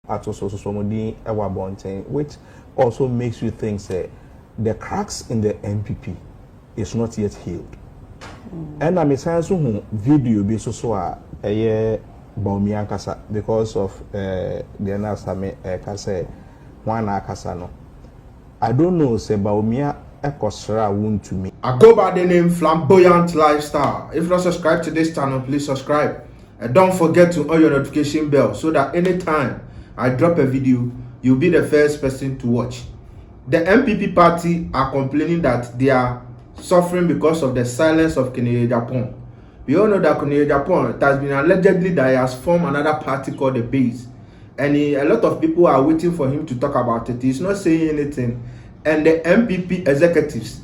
at also somebody ewa bonten, which also makes you think say the cracks in the MPP is not yet healed. And I'm saying video be so a Baumia Kasa because of the Nasame Kase one Akasano. I don't know say Baumia Ekosra wound to me. I go by the name Flamboyant Lifestyle. If not subscribed to this channel, please subscribe. And don't forget to on your notification bell so that anytime I drop a video, you'll be the first person to watch. The MPP party are complaining that they are suffering because of the silence of Agyapong. We all know that Agyapong, it has been allegedly that he has formed another party called the Base. And a lot of people are waiting for him to talk about it. He's not saying anything. And the MPP executives,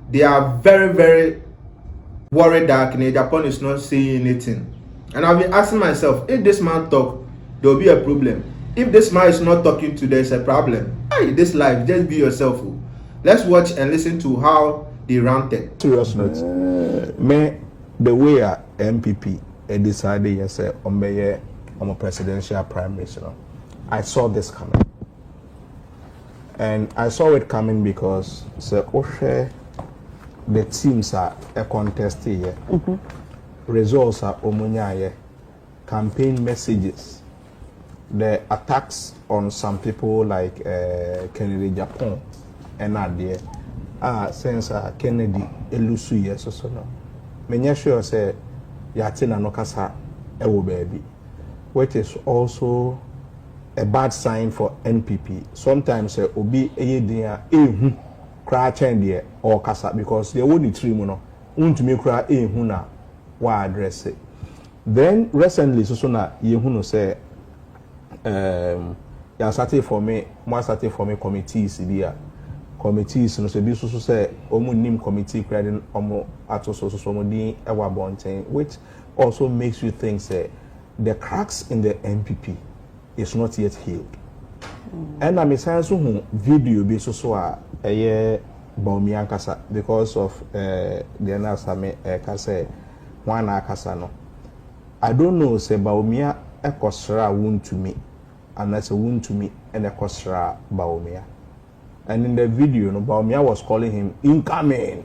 they are very, very worried that Agyapong is not saying anything. And I've been asking myself, if this man talk, there will be a problem. If this man is not talking to, there's a problem. Hey, this life, just be yourself. Let's watch and listen to how they ranted. Serious note. Me, the way a MPP decided yes, on a presidential primary, I saw this coming. And I saw it coming because the teams are a contest here. Results are omunya, campaign messages, the attacks on some people like Agyapong and Nadia since Kennedy elusu yes so no menya sure say yatina no kasa ewo baby, which is also a bad sign for NPP. Sometimes obi eyedin ehu kra chen or kasa because they won't trim no untumi kra ehu na wa address it. Then recently so na yehu no say ya started for me committees dia committees no so bi so say omu nim committee credit omo ato so somodi ewa bonten, which also makes you think say the cracks in the MPP is not yet healed. And I'm saying so video be so a Baumia Kasa because of the Nasame Kase one Akasa no. I don't know say Baumia ekosra wound to me, and that's a wound to me and ekosra Baumia. And in the video, Baumia was calling him incoming.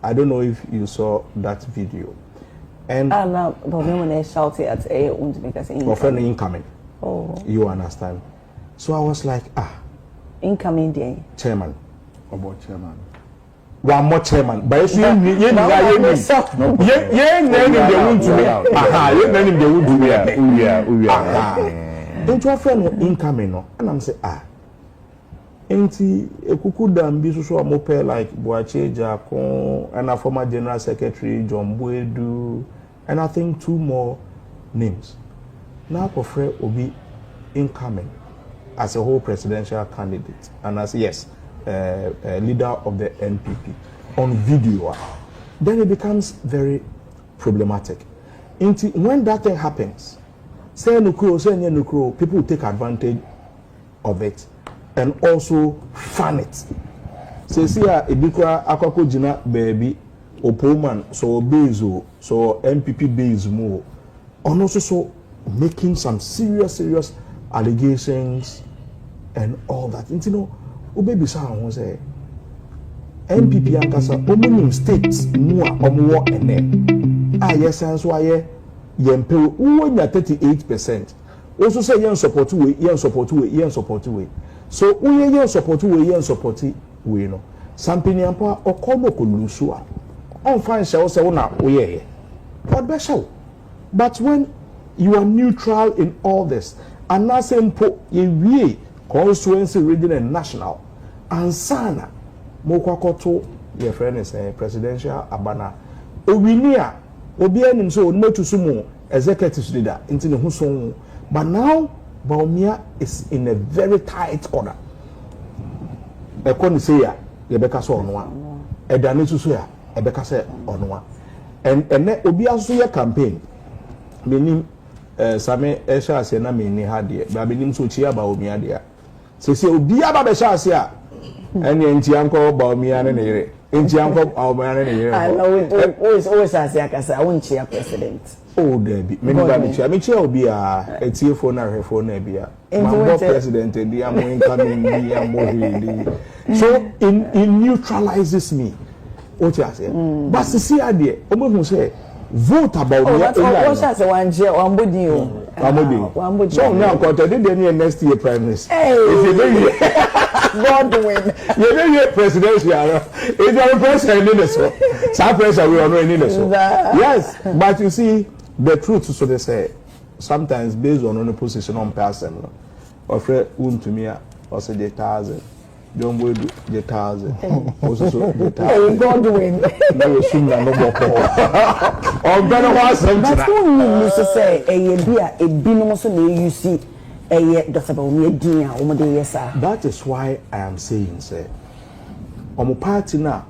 I don't know if you saw that video. And Baumia when they shouted at a wound to me because incoming. Oh, you understand? So I was like, incoming day. Chairman. About chairman. One more chairman. But you name the wound to me. Don't your friend incoming no? And I'm say Enti ekukudam bi so amope like Boache Agyapong and a former General Secretary John Boedu and I think two more names. Now Kofre will be incoming as a whole presidential candidate and as leader of the NPP on video. Then it becomes very problematic. When that thing happens, say nukro, people will take advantage of it and also fan it. Say ebikura akoko jina baby opoman so bezo so MPP base more and also so making some serious allegations and all that. You know, baby sa won say MPP ankasa omunim states mu a omo ene yes so aye yempe uwonya 38%. Also say yen support we so we yen support we no sampini ampa okomo kolusu a on fan show say na we what be show. But when you are neutral in all this and na sempo ye constituency regional and national and sana mokwakoto your friend is a presidential abana owinia obi anim so onmotu sumo executive leader into the huson. But now Baumia is in a very tight corner. Ekoni say ya yebeka so onwa edane susu ya ebeka say onwa and obi aso ya campaign menim same esha ase na meni ha de ba benim so chia Baumia de a se obi aba be sha ase a Any Antianko Baumian and Ere. Antianko Alman and Ere. I know always as I won't cheer president. Oh, Debbie, many chair will be a tear for her for Nebia. My president and the Amo incoming, the Amo. So it neutralizes me. What you say? But the see idea, almost say, vote about me. What's that? One year, one would you? So now, contradict any next year prime minister. Hey, Godwin, you know your presidential. If you're a president in this one, some pressure we are not in this one. Yes, but you see, the truth, so they say, sometimes based on a position on person, or friend to me, or say the 1,000. Don't go to the 1,000. Also, the 1,000. Godwin. No, soon no more. Or better was something. That's what we used to say. A binum so you see a doctor me dinner or the That is why I am saying, say, Omo party na,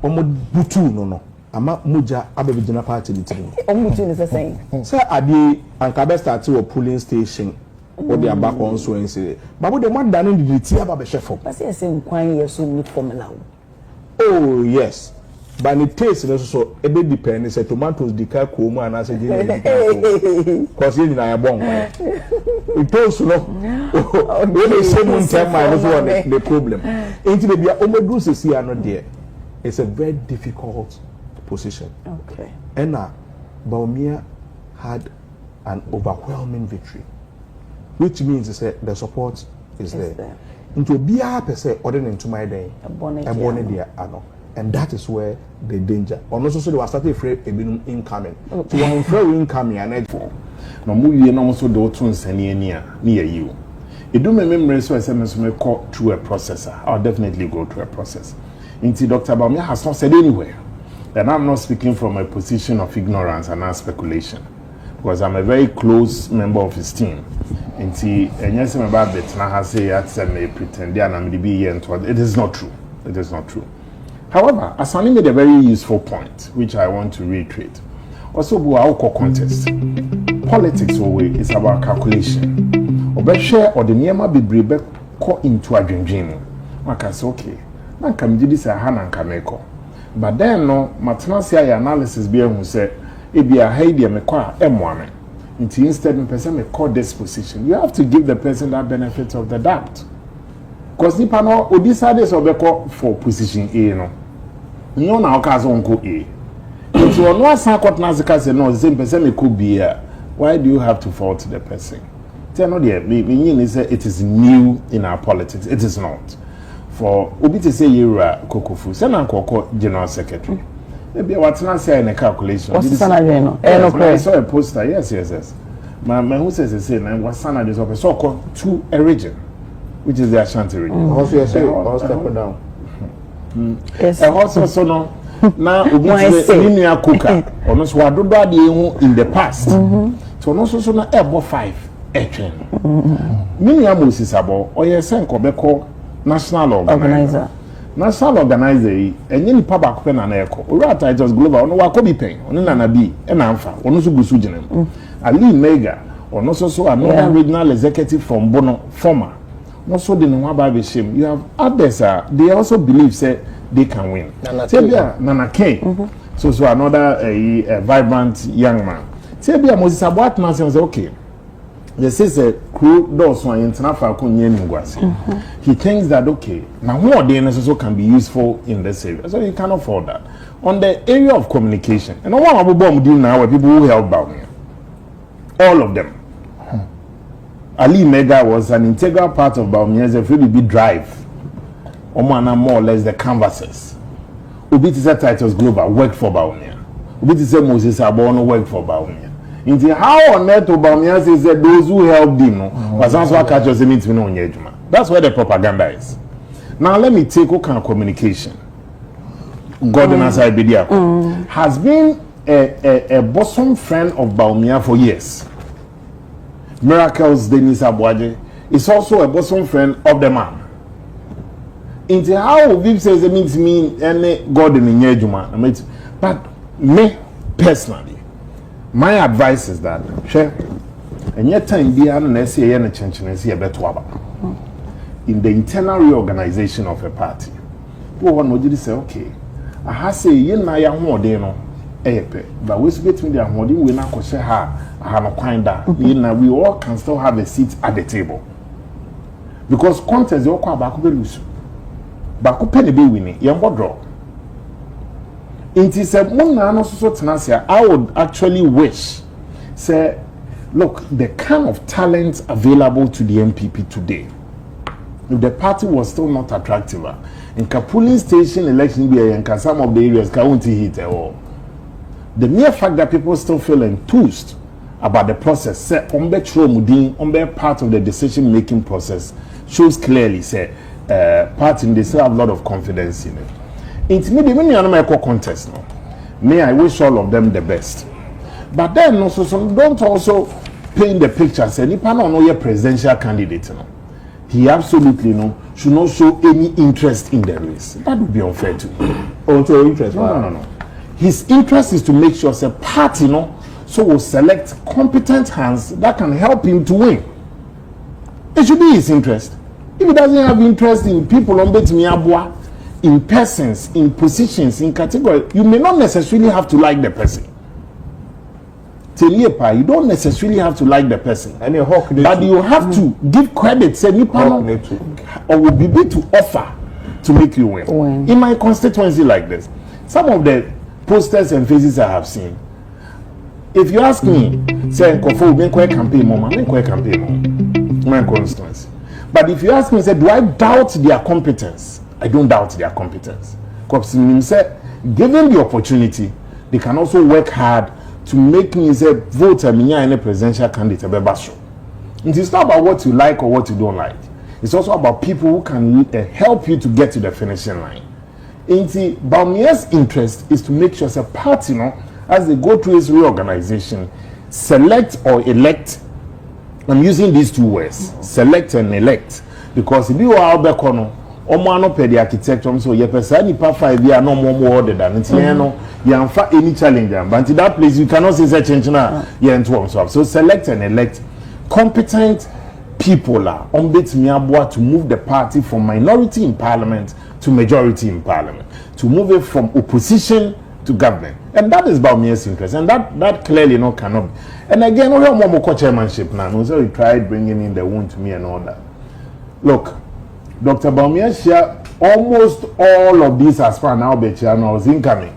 Omo butu no. Ama muja ababijina party little. Omo butu is the same. Say, Adi and Kabe started a polling station. Or they are back on so and say, but what the one done in the tea about the chef. But say same quite years so meat formula. Oh yes, but the taste is also a bit dependent. Say tomatoes decay kuma and I say because you know I born. It also no. When they say one time I was one the problem. Into the almost do see are not there. It's a very difficult position. Okay. And now, Baumia had an overwhelming victory. Which means the support is there. Into BR per se, order into my day, and that is where the danger. And also, so they were starting afraid a minimum incoming. So one fair incoming and edge. No movie and also the tunes near you. It do my memory so I may call through a processor. I'll definitely go through a process. Indeed, Dr. Baumia has not said anywhere. And I'm not speaking from a position of ignorance and speculation. Because I'm a very close member of his team. And yes, I'm about it. Now I say I may pretend I'm going to be here. It is not true. It is not true. However, Asani made a very useful point, which I want to reiterate. Also, we are all contest. Politics is about calculation. Obe share or the niyama be brebe ko into a dream. Maka say okay. Man can do this a hand and but then no, mathematical analysis be who say. If you are hiding me qua M1, instead of person may call this position, you have to give the person that benefit of the doubt. Because if no, we decided for position A, no now cause uncle A. If you are not saying what say no, the same person may could be here. Why do you have to fault the person? Tell no there, it is new in our politics. It is not. For Obi to say you are Kokofu, send Koko General Secretary. Maybe what's not saying in a calculation. What's the salary? I saw a poster. Yes. My who says the same. And what's salary is of a so-called to a region, which is the Ashanti region. Also, I'll step down. Yes. And also, so no. Now, we need cooker. Almost what do bad in the past. So no, so no about 5 HN. Many Moses about or yes, Kobeko national organizer. National organizer, and any public pen and echo. Right, I just global. No, what could be paying? On an B, and Alpha, or no Sugusujan. Ali Mega, or no so another regional executive from Bono, former. No so the Nwababe shame. You have others, they also believe, say, they can win. Nana K. So another vibrant young man. Tebia Moses Abwat now says, okay. This is a crew doors one international he thinks that okay, now more DNS can be useful in this area. So you can afford that. On the area of communication, and one of the deal now where people who help out me. All of them. Ali Mega was an integral part of Baumia's FBB drive. Omana more or less the canvases. Ubiti titles global worked for Baumia. Ubiti Moses Abono worked for Baumia. Into how on earth Obama says that those who helped him was also catch us in it. That's where the propaganda is. Now let me take what kind of communication. Gordon Asaibedia has been a bosom friend of Baumia for years. Miracles Denis Abwaje is also a bosom friend of the man. Into how Viv says it means me and Gordon in Yejuma. But me personally, my advice is that share and yet time be an essay and a change and see a better waba. in the internal reorganization of a party. One would say, okay, I have say, you know, I am more than but we speak between the Ahmadi, we not share her, I have a kind that we all can still have a seat at the table. Because contest, you are back to lose. Back to penny be winning, you are draw. It is a moon, I would actually wish, say, look, the kind of talent available to the MPP today, if the party was still not attractive, in polling station election, some of the areas can't hit at all. The mere fact that people still feel enthused about the process, say, part of the decision-making process, shows clearly, say, party, they still have a lot of confidence in it. It's me, when you're not a contest, no. May I wish all of them the best. But then, also, don't also paint the picture, say, Nipa no your presidential candidate, no. He absolutely should not show any interest in the race. That would be unfair to him. Also interest? No. His interest is to make sure the party, so will select competent hands that can help him to win. It should be his interest. If he doesn't have interest in people on Betimiabua, in persons, in positions, in category, you may not necessarily have to like the person. You don't necessarily have to like the person, but you have to give credit, say, or will be able to offer to make you win. In my constituency like this, some of the posters and faces I have seen, if you ask me, say, campaign, my constituency. But if you ask me, say, do I doubt their competence? I don't doubt their competence. Because given the opportunity, they can also work hard to make me say vote me any presidential candidate. It's not about what you like or what you don't like. It's also about people who can help you to get to the finishing line. Bawumia's interest is to make sure as a party, as they go through its reorganization, select or elect. I'm using these two words, select and elect, because if you are Albecono, Omano pay the architecture, so you person nipa 5 years no more order than it's any challenge. But in that place, you cannot say such change now. So select and elect competent people to move the party from minority in parliament to majority in parliament, to move it from opposition to government. And that is Bawumia's interest, and that clearly cannot be. And again, we have more chairmanship now, so we tried bringing in the wound to me and all that. Look, Dr. Bawumia share almost all of these as far now was incoming,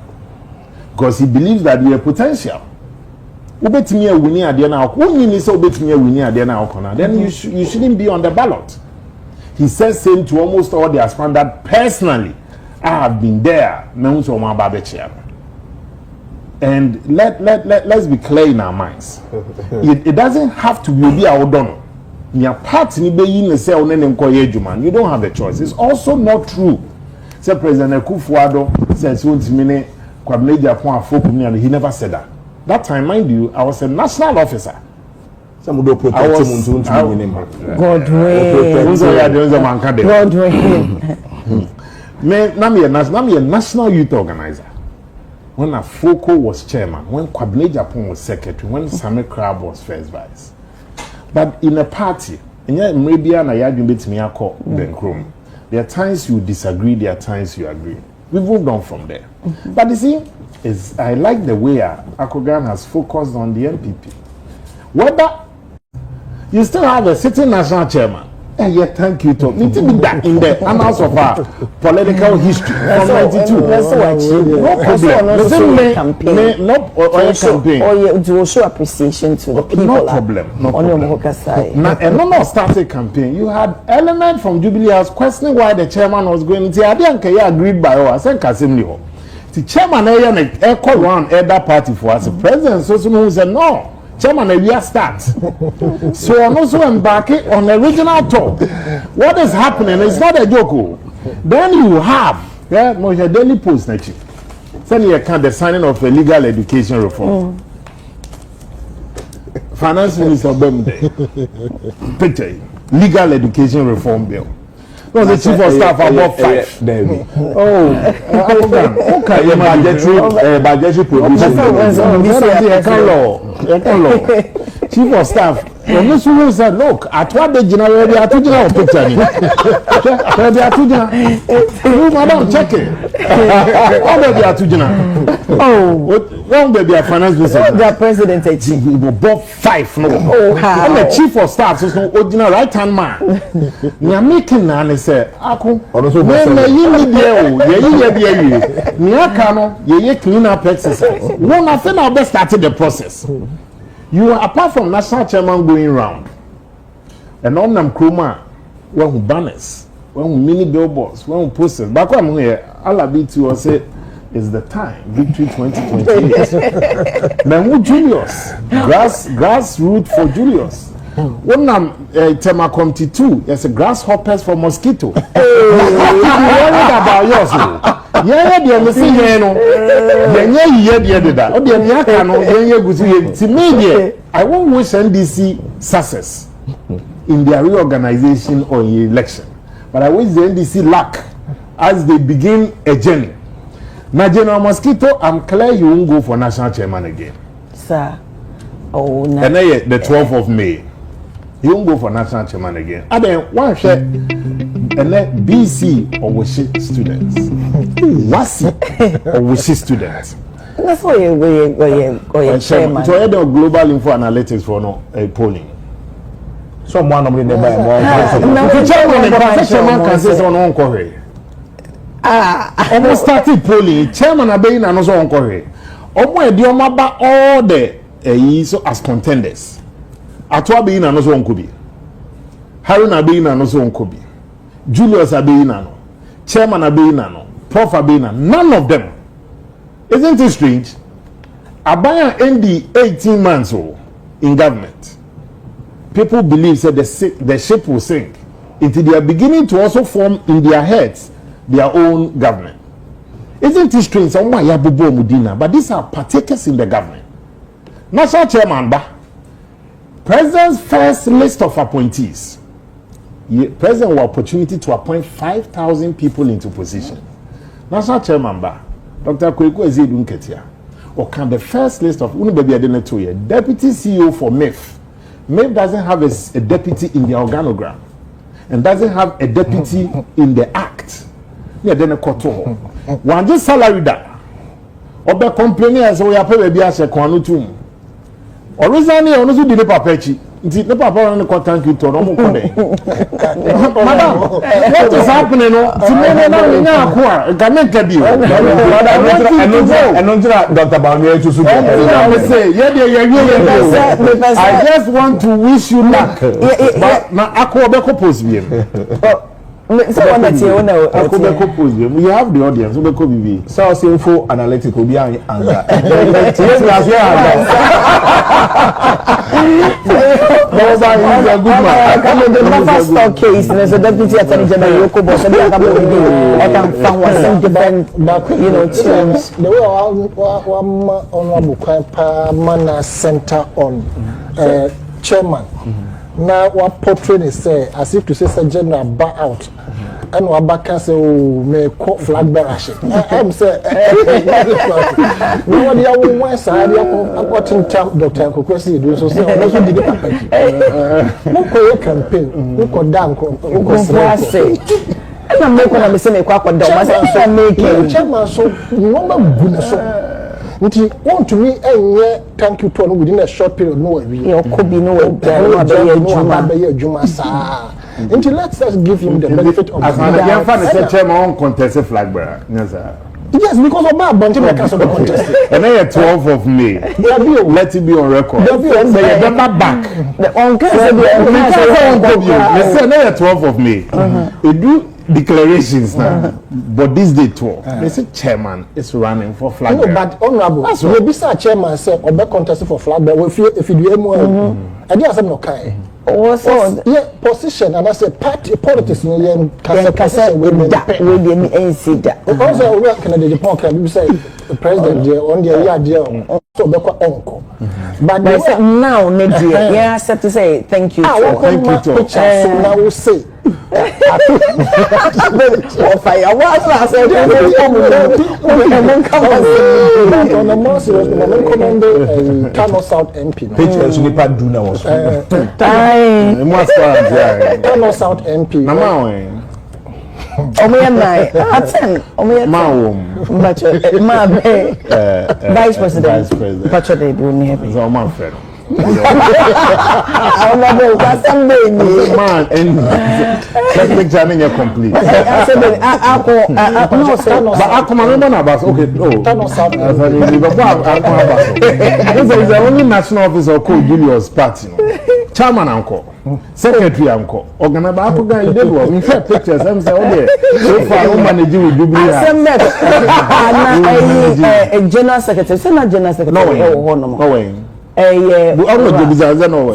because he believes that we have potential. Then you shouldn't be on the ballot. He says same to almost all the aspirants that personally I have been there. And let's be clear in our minds. It doesn't have to be our donor. You don't have a choice. It's also not true. Say President Akufo-Addo says he never said that. That time, mind you, I was a national officer. Some do protect him. I'm a national youth organizer. When Afoko was chairman, when Agyapong was secretary, when Sami Crab was first vice. But in a party, there are times you disagree, there are times you agree. We moved on from there. But you see, I like the way Akogan has focused on the MPP. Whether you still have a sitting national chairman, thank you to me to be that in the annals of our political history from 92. No problem. To show appreciation to the people. No problem. No started campaign. You had element from Jubilee House questioning why the chairman was going to. I didn't agreed by us. I said the chairman called around that party for us. The president so said no. Chairman, we are start. So I'm also embarking on the regional tour. What is happening is not a joke. Then you have your daily post next. Send you account the signing of a legal education reform. Finance Minister Bemde. Picture legal education reform bill. No, the chief of staff about 5. Okay, budgetary provision. Chief of staff When you said, look, at what the general they are to general picture. They are to general. Madam, check it. What they are to general? Oh, one baby a finance minister. The president above 5 no. Oh, how? I'm the chief of staff, so no original right hand man. We are making and say, Aku, when you need the Niakano, ye clean up exercise. One I think I'll started the process. You are apart from national chairman going round, and on them kroma, when banners, when mini billboards, when posters. Back when I'm here, I'll be to say, it's the time, victory 2028. Now, who Julius? Grassroots for Julius. When I'm Temacomty 2, there's a grasshoppers for mosquito. You worried about yours? Yeah, dear, me see here no. To me, I won't wish NDC success in their reorganization or election, but I wish the NDC luck as they begin a journey. Now, General Mosquito, I'm clear you won't go for national chairman again, sir. Oh, no. And then the 12th of May, you won't go for national chairman again. And then one share, and then BC or Wishi students. WASI or Wishi students. That's why you're chairman. So, the global info analytics for no polling. Someone of the chairman can say so on Korea. Almost started polling. Chairman Abeyin and also on Korea. Almost the Omaba all the so as contenders. Atwa Abeyin and also on Kobe. Harun Abeyin and also on Kobe. Julius Abeyin no. Chairman Abeyin no. Prof Abeyin. None of them. Isn't it strange? Abaya ended 18 months old in government. People believe that the ship will sink. Until they are beginning to also form in their heads their own government. Isn't it strange? But these are partakers in the government. National Chairman Ba, President's first list of appointees. President will opportunity to appoint 5,000 people into position. National Chairman Ba, Dr. Kweku Ezedun Ketia, or can the first list of Deputy CEO for MIF. MIF doesn't have a deputy in the organogram and doesn't have a deputy in the act. Yeah, then a koto. One just salary that. Obe complaining as we are paid be as a kwanutum. Originally, on also did the papechi. Nti the papa on the thank you to no mo kode. Madam, what is happening? To me na nya akwa, government ka bi. And on Dr. Bamiye to su. I just want to wish you luck. But na akwa be ko post bi. So one that you know, we have the audience. We go BB. So info analytical be anger. A good man. The Mafia stock case, there's a deputy attorney general. I can find some different, change. The way honorable Mana Center on chairman. Now what portrait is say as if to say general back out and what back can say oh me flag bearer ship. I'm say no the one side what in term Dr. Kokwesi do so say also did the no campaign no ko dan ko say and I'm making a say me kwa kwa don say make chairman so no ma guna so nti want to me thank you to within a short period no we could be no juma sa until let's just give him the benefit of as an fan chairman on contest flag bearer yes because of that bunch of the contest and then 12th of May let it be on record say you back the on say 12th of May it do declarations now, but this day 12. They say chairman is running for flag. No, but honorable, we be say chairman say obe contest for flag bearer. If you do MO, I dey say no kai. Also, yeah, position and I say party politics no yen kasa we dey NC da. Also, we can the Japan can be say the president there on the year there so be kwa onko. But now ne dey, yeah, accept to say thank you. Thank you to. So now we say fire. What's that? On the more serious, the recommend Kano South MP. Pictures nipa do na was. Kano South MP. Mama Vice President. Pacho de do ni heavy. So man friend. I remember that someday Man, and that picture ain't complete. I said But I come remember now, but okay, Kano South This is the only national officer called Julius Party. Chairman uncle, secretary uncle, organizer uncle guy, you did well. In fact, pictures, I'm saying, so far, no manage with Jubilee. a general secretary, so not general secretary. No way.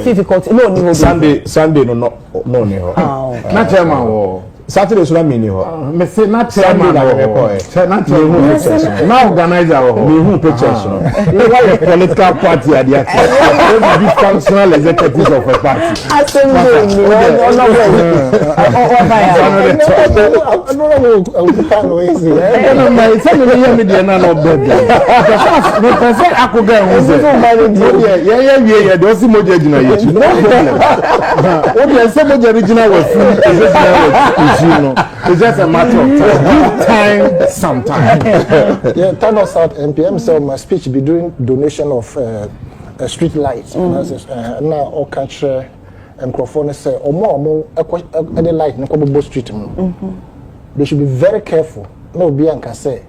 Difficult. No, Sunday no Not chairman. Saturday so na me ni ho. Me say not chairman. Not organizer. Me who pictures no. Why political party at the be functional executives of a party. It's just a matter of time. Give time sometime. Yeah, turn us out MPM. So my speech be doing donation of street lights. Now all country and microphone say omo any light no go street. They should be very careful. No be anka say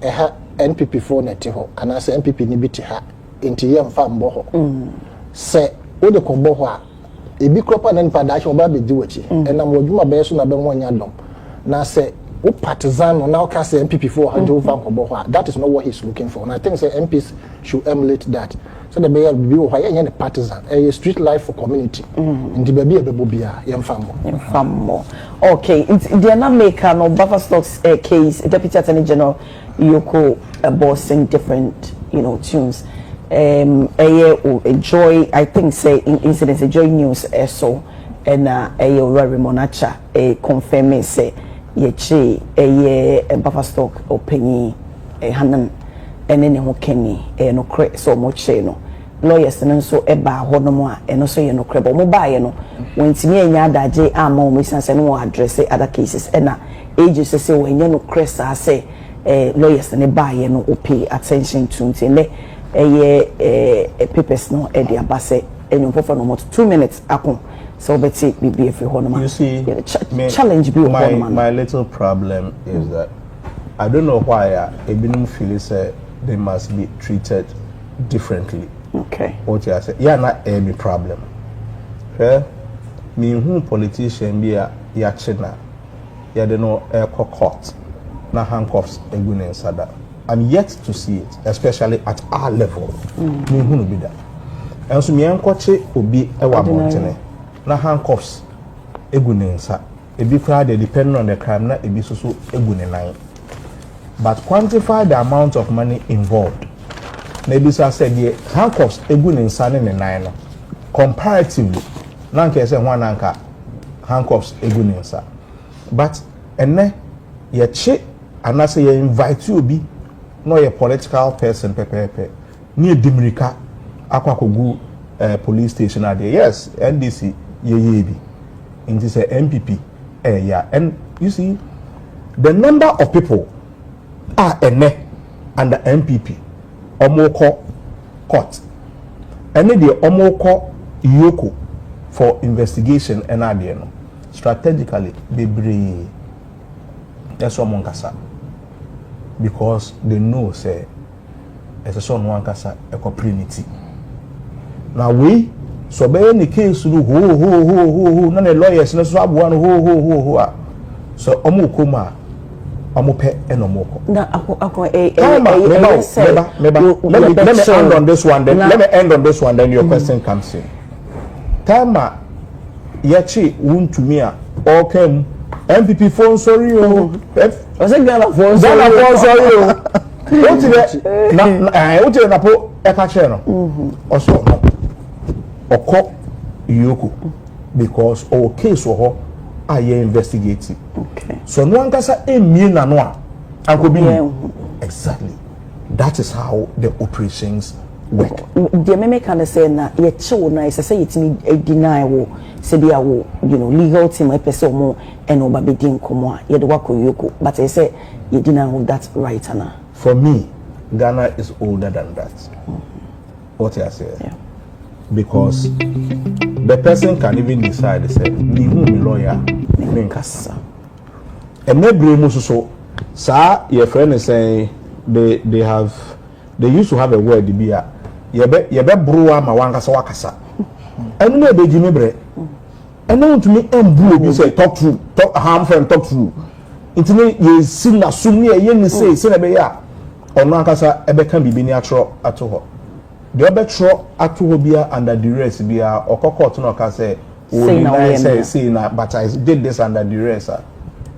NPP phone etiho and I say NPP ni biti ha inti yem fa mbo ho. Say o de ko bo ho a ebi kropa na npa dash oba be di wachi enam wodwuma be so na be wonya dom na say o partisan no now can say MPP for hand over ko ho. That is not what he's looking for, and I think say MPs should emulate that. So the be be why any partisan a street life for community ndi be be bobia yem fammo. Okay, they are not making no buffer stocks case Deputy Attorney General Yoko bossing different tunes. Enjoy, I think say incidents enjoy news so and very monacha confirm say ye buffer stock opinion hanan and then who kenny no cre so much no lawyers and so eba honomo and also no crebo mobile no when timi anya daje ama mo sense no address other cases and ages say when no crest say lawyers and buy no pay attention to papers no e dia base enyo for no more 2 minutes akon so beti be every honoma. You see, challenge be my little problem is that I don't know why Ebinum feel say they must be treated differently. Okay. What you say? Yeah, not any problem. Okay? Me who politician be ya china. Ya de no air court. Na handcuffs egunen sada. I'm yet to see it, especially at our level. Me who no be that. And so me enkoche obi ewa montene. Na handcuffs egunen sa. Ebi kra dey depending on the crime na ebi so egunen nine. But quantify the amount of money involved. Maybe so I said the handcuffs egunen sa ne nine no. Comparatively, nanka say one anka handcuffs egunen sa. But ene ye che anase ye invite you obi no a political person pepe near Dimirika akwakogu police station there. Yes, NDC ye bi it is a MPP yeah, and you see the number of people are ene and the MPP omoko court and the omoko yoko for investigation and no strategically bebre that's what kasa because they know say as a son one kasa a community now we so be any case no ho na the lawyers no so abuan ho so omo koma omo pe and omo ko na let me end on this one then let me end on this one then your question comes in tama yachi wuntumi a okay MPP phone sorry o was it Ghana phone sorry o what you na po e ka che no also oko yoko because our case ho a ye investigate. Okay. So no ankasa emie na no a ankobi exactly. That is how the operations work. The meme can say na ye chill na say yetimi deny wo say dia wo legal team e pese mo and oba be din komo a ye de wako yoko but I say ye deny of that right na. For me, Ghana is older than that. What I say? Yeah. Because the person can even decide to say, me who me lawyer, me nkasa. And me bremo so sir, your friend is saying they used to have a word be a yebe bruwa ma wankasa wakasa. And no be jimi bre. And no to me embru be say talk true, talk harm friend talk true. Intime ye sin na sum ne ye ni say na be ya. Ono akasa ebe kan bibi ni atro ato ho. The other tro ato ho bia under duress bia okoko to no ka say say na but I did this under duress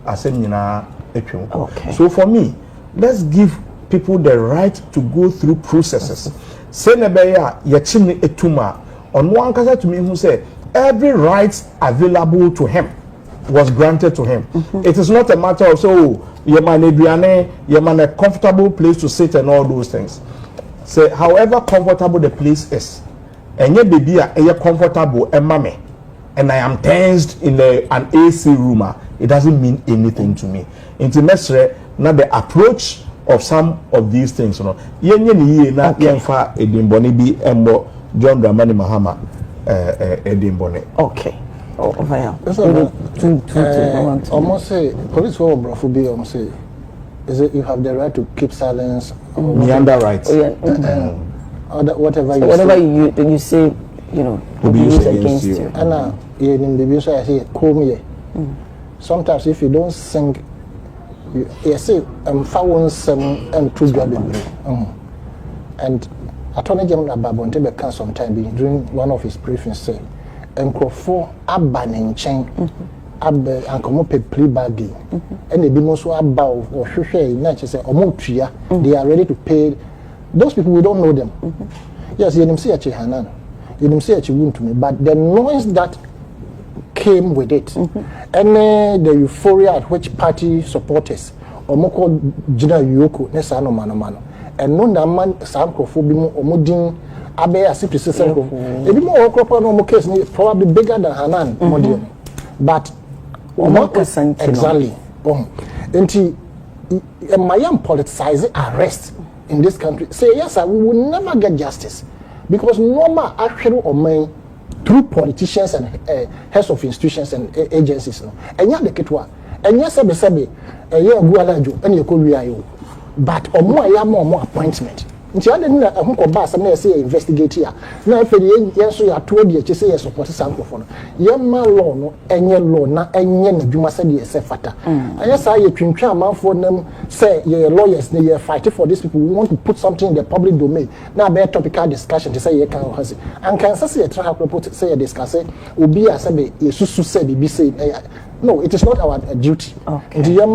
asem nyina etwem. Okay. So for me, let's give people the right to go through processes. Say na be ya ye chimni etuma ono akasa to me who say every right available to him was granted to him. It is not a matter of so you're a comfortable place to sit and all those things. Say however comfortable the place is, and your baby are comfortable and mommy, and I am tensed in an AC room, it doesn't mean anything to me. Intimacy, now the approach of some of these things, na yenfa edimboni bi embo John Dramani Mahama edimboni. Okay. Over here. Almost say police will be almost say is it you have the right to keep silence meander rights. Whatever you say, will be used against you. And in the view I say come here. Sometimes if you don't sing you say found some and two and Attorney General Babonte can sometime during one of his briefings say Enkrofo aba ne nchen aba ankomo pe plea bargain and ebi mo so aba ohwehwe na che say omotua they are ready to pay those people. We don't know them. Yes, you say achi hanan, you say achi wuntumi, but the noise that came with it and the euphoria at which party supporters omoko jina yoko ne sa no mano and no na man sa ankrofo bi mo omodin abe as if to say ebi mo okropa no mo case ni probably bigger than Hanan model but exactly enti mayam politicize arrest in this country say yes we will never get justice because normal ahwere oman through politicians and heads of institutions and agencies no enya de ketwa enya sebe eye agualajo ene ekowi ayo but omo ayam omo appointment nti ade na ho ko ba asem na say investigate here na afeli yenso ya to de che say yes support sankofo no yemma law no enye law na enye na dwuma say de say fata anya say ye twintwa amanfo nam say ye lawyers na ye fight for these people. We want to put something in the public domain na be topical discussion to say ye kan ho say and can say ye try report say ye discuss obi asabe ye susu say bibi say no, it is not our duty. Okay. Okay.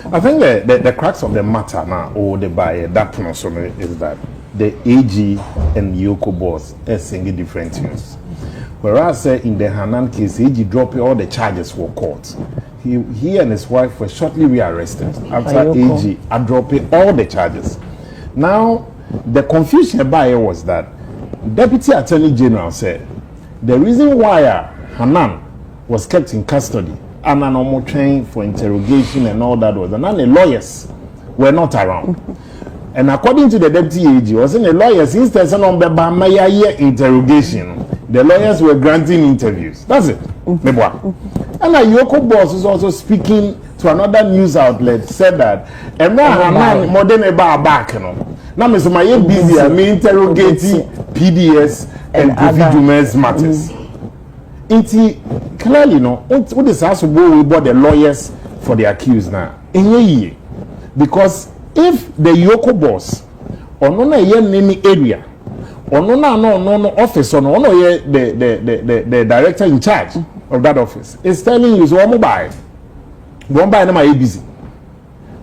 I think the crux of the matter now, or the buyer, that person is that the AG and Yoko boss are singing different tunes. Whereas in the Hanan case, AG dropped all the charges for court. He and his wife were shortly rearrested after AG had dropped all the charges. Now, the confusion about it was that Deputy Attorney General said the reason why Hanan was kept in custody and an normal train for interrogation and all that was, and then the lawyers were not around. And according to the deputy AG, wasn't the lawyers instead of interrogation, the lawyers were granting interviews. That's it. And Yoko boss is also speaking to another news outlet, said that Hanan more than about back. Now, Mr. Maye busy, I mean, interrogating PDS and David matters. Clearly, what is also we bought the lawyers for the accused now? Because if the Yoko boss or no any area or no office or no the director in charge of that office is telling you so one buy my busy.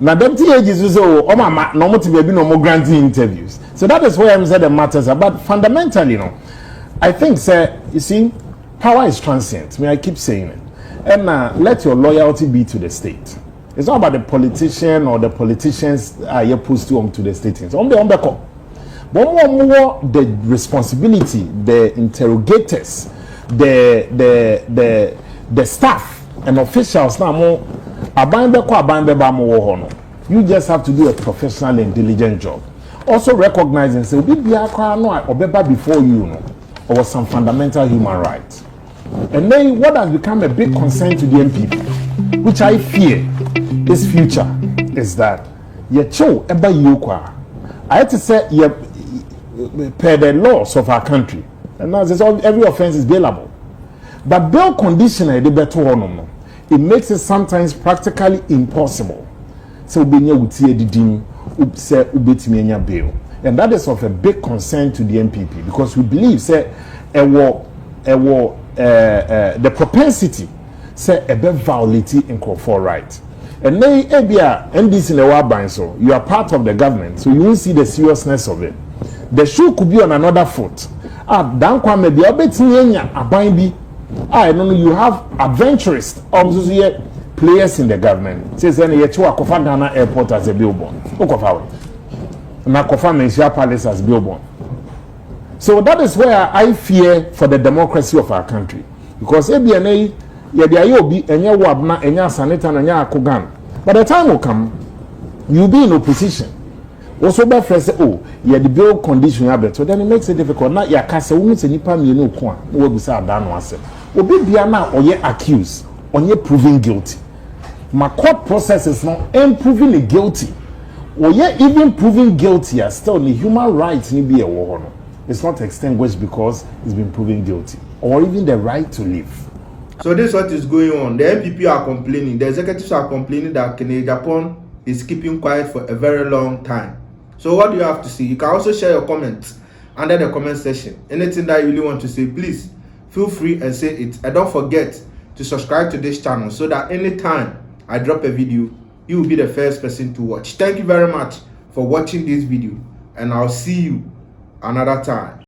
Now deputy agents so no more granting interviews. So that is why I'm saying the matters are. But fundamentally, I think, sir, you see, power is transient. I keep saying it. And let your loyalty be to the state. It's not about the politician or the politicians you're supposed to the state. It's on the but more the responsibility, the interrogators, the staff and officials now more you just have to do a professional and diligent job. Also recognizing say before you or some fundamental human rights. And then what has become a big concern to the MPP, which I fear is future, is that you cho eba yukwa. I have to say per the laws of our country, and now every offense is bailable. But bail conditioner the better one, it makes it sometimes practically impossible. So benye utie didim say ubetimi bail. And that is of a big concern to the MPP because we believe say the propensity say a bit violating in for right. And then NDC in the so you are part of the government, so you will see the seriousness of it. The shoe could be on another foot. Down kwame be a I don't know, you have adventurous players in the government. Says any Kofa Ghana airport as a billboard. Na Kofa Menchia Palace as billboard. So that is where I fear for the democracy of our country. Because ABNA, Yadiayobi, and Yawabna, and Yasaneta, and Yakogan. By the time will come, you'll be in opposition. Also, by first say, oh, yeah, the bill condition, so then it makes it difficult. Not your case, won't any palm you know, will be said, Dan was said. Will be now or ye accused, or ye proven guilty. My court process is not improving the guilty, or ye even proven guilty, as still the human rights need be a war. It's not extinguished because it's been proven guilty, or even the right to live. So this is what is going on. The MPP are complaining, the executives are complaining that Agyapong is keeping quiet for a very long time. So what do you have to say? You can also share your comments under the comment section. Anything that you really want to say, please feel free and say it. And don't forget to subscribe to this channel so that anytime I drop a video, you will be the first person to watch. Thank you very much for watching this video, and I'll see you another time.